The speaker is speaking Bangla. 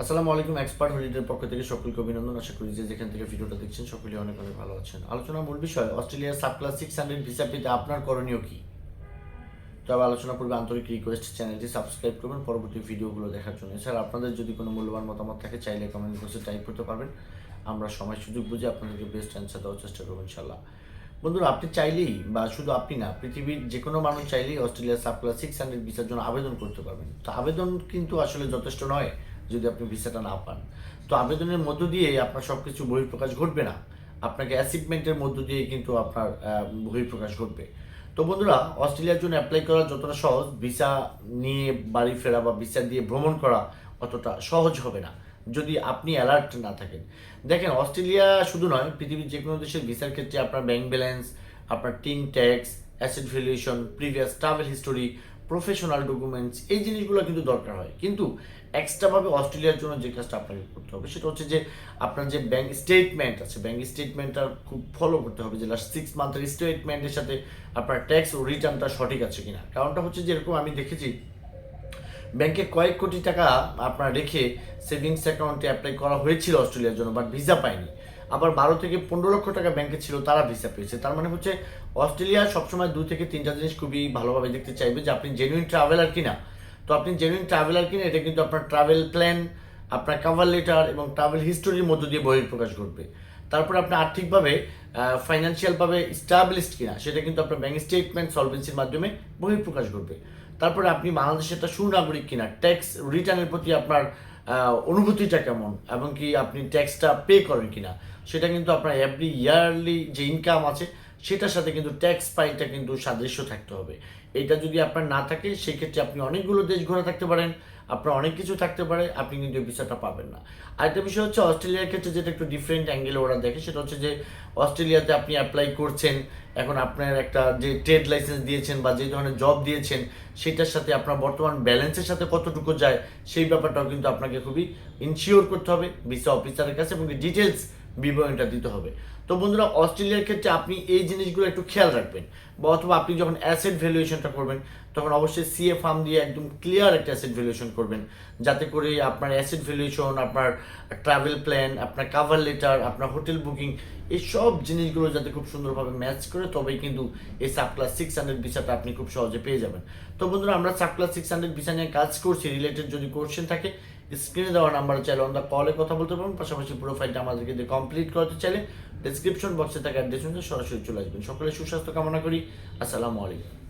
আসসালামু আলাইকুম। এক্সপার্ট হলিডের পক্ষ থেকে সকলকে অভিনন্দন। আশা করি যে যেখান থেকে ভিডিওটা দেখছেন সকলে অনেক অনেক ভালো আছেন। আলোচনার মূল বিষয় অস্ট্রেলিয়ার সাবক্লাস 600 ভিসা পেতে আপনার করণীয় কি। তবে আলোচনা পূর্বে আন্তরিক রিকোয়েস্ট, চ্যানেলটি সাবস্ক্রাইব করবেন পরবর্তী ভিডিওগুলো দেখার জন্য। এছাড়া আপনাদের যদি কোনো মূল্যবান মতামত থাকে চাইলে কমেন্ট বক্সে টাইপ করতে পারবেন। আমরা সময় সুযোগ বুঝে আপনাদেরকে বেস্ট অ্যান্সার দেওয়ার চেষ্টা করবো ইনশাল্লাহ। বন্ধুরা, আপনি চাইলেই বা শুধু আপনি না, পৃথিবীর যে কোনো মানুষ চাইলেই অস্ট্রেলিয়ার সাবক্লাস 600 ভিসার জন্য আবেদন করতে পারবেন। তো আবেদন কিন্তু আসলে যথেষ্ট নয় যদি আপনি ভিসাটা না পান। তো আবেদনের মধ্য দিয়ে আপনার সব কিছু বহিঃপ্রকাশ ঘটবে না, আপনাকে অ্যাচিভমেন্টের মধ্য দিয়ে কিন্তু আপনার বহিঃপ্রকাশ ঘটবে। তো বন্ধুরা, অস্ট্রেলিয়ার জন্য অ্যাপ্লাই করা যতটা সহজ, ভিসা নিয়ে বাড়ি ফেরা বা ভিসা দিয়ে ভ্রমণ করা অতটা সহজ হবে না যদি আপনি অ্যালার্ট না থাকেন। দেখেন, অস্ট্রেলিয়া শুধু নয়, পৃথিবীর যে কোনো দেশের ভিসার ক্ষেত্রে আপনার ব্যাংক ব্যালেন্স, আপনার tin tax, asset valuation, previous travel history, professional documents, এই জিনিসগুলো কিন্তু দরকার হয়। কিন্তু এক্সট্রাভাবে অস্ট্রেলিয়ার জন্য যে কাজটা আপনাকে করতে হবে সেটা হচ্ছে যে আপনার যে ব্যাংক স্টেটমেন্ট আছে, ব্যাংক স্টেটমেন্টটা খুব ফলো করতে হবে যে লাস্ট 6 মান্থের স্টেটমেন্টের সাথে আপনার ট্যাক্স ও রিটার্নটা সঠিক আছে কিনা। কারণটা হচ্ছে যে এরকম আমি দেখেছি, ব্যাংকে কয়েক কোটি টাকা আপনার রেখে সেভিংস অ্যাকাউন্টে অ্যাপ্লাই করা হয়েছিল অস্ট্রেলিয়ার জন্য, বাট ভিসা পায়নি। আবার 12 থেকে 15 লক্ষ টাকা ব্যাংকে ছিল, তারা ভিসা পেয়েছে। তার মানে হচ্ছে অস্ট্রেলিয়া সবসময় 2 থেকে 3টা জিনিস খুবই ভালোভাবে দেখতে চাইবে যে আপনি জেনুইন ট্রাভেলার কিনা। তো আপনি জেনুইন ট্রাভেলার কিনা, এটা কিন্তু আপনার ট্রাভেল প্ল্যান, আপনার কভার লেটার এবং ট্রাভেল হিস্টোরির মধ্য দিয়ে বহিঃপ্রকাশ ঘটবে। তারপরে আপনি আর্থিকভাবে ফাইন্যান্সিয়ালভাবে স্টাবলিশড কিনা, সেটা কিন্তু আপনার ব্যাংক স্টেটমেন্ট সলভেন্সির মাধ্যমে বহিঃপ্রকাশ ঘটবে। তারপরে আপনি বাংলাদেশের একটা সুনাগরিক কিনা, ট্যাক্স রিটার্নের প্রতি আপনার অনুভূতিটা কেমন, এবং কি আপনি ট্যাক্সটা পে করেন কিনা, সেটা কিন্তু আপনার এভরি ইয়ারলি যে ইনকাম আছে সেটার সাথে কিন্তু ট্যাক্স ফাইলটা কিন্তু সাদৃশ্য থাকতে হবে। এইটা যদি আপনার না থাকে, সেক্ষেত্রে আপনি অনেকগুলো দেশ ঘোরা থাকতে পারেন, আপনার অনেক কিছু থাকতে পারে, আপনি কিন্তু এই ভিসাটা পাবেন না। আরেকটা বিষয় হচ্ছে অস্ট্রেলিয়ার ক্ষেত্রে যেটা একটু ডিফারেন্ট অ্যাঙ্গেলে ওরা দেখে, সেটা হচ্ছে যে অস্ট্রেলিয়াতে আপনি অ্যাপ্লাই করছেন, এখন আপনার একটা যে ট্রেড লাইসেন্স দিয়েছেন বা যে ধরনের জব দিয়েছেন সেটার সাথে আপনার বর্তমান ব্যালেন্সের সাথে কতটুকু যায়, সেই ব্যাপারটাও কিন্তু আপনাকে খুবই ইনশিওর করতে হবে ভিসা অফিসারের কাছে, এবং ডিটেলস বিবরণটা দিতে হবে। তো বন্ধুরা, অস্ট্রেলিয়ার ক্ষেত্রে আপনি এই জিনিসগুলো একটু খেয়াল রাখবেন, বা অথবা আপনি যখন অ্যাসেট ভ্যালুয়েশনটা করবেন তখন অবশ্যই সিএ ফার্ম দিয়ে একদম ক্লিয়ার একটা অ্যাসেট ভ্যালুয়েশন করবেন, যাতে করে আপনার অ্যাসেট ভ্যালুয়েশন, আপনার ট্রাভেল প্ল্যান, আপনার কাভার লেটার, আপনার হোটেল বুকিং, এই সব জিনিসগুলো যাতে খুব সুন্দরভাবে ম্যাচ করে, তবেই কিন্তু এই সাবক্লাস 600 ভিসাটা আপনি খুব সহজে পেয়ে যাবেন। তো বন্ধুরা, আমরা সাবক্লাস 600 ভিসা নিয়ে কাজ করছি। রিলেটেড যদি কোশ্চেন থাকে স্ক্রিনে দেওয়া নাম্বারে চাইলে অন দ্য কলে কথা বলতে পারবেন। পাশাপাশি প্রোফাইলটা আমাদেরকে দিয়ে কমপ্লিট করতে চাইলে ডিসক্রিপশন বক্সে থাকা অ্যাড্রেস অনুযায়ী সরাসরি চলে আসবেন। সকলে সুস্বাস্থ্য কামনা করি। আসসালামু আলাইকুম।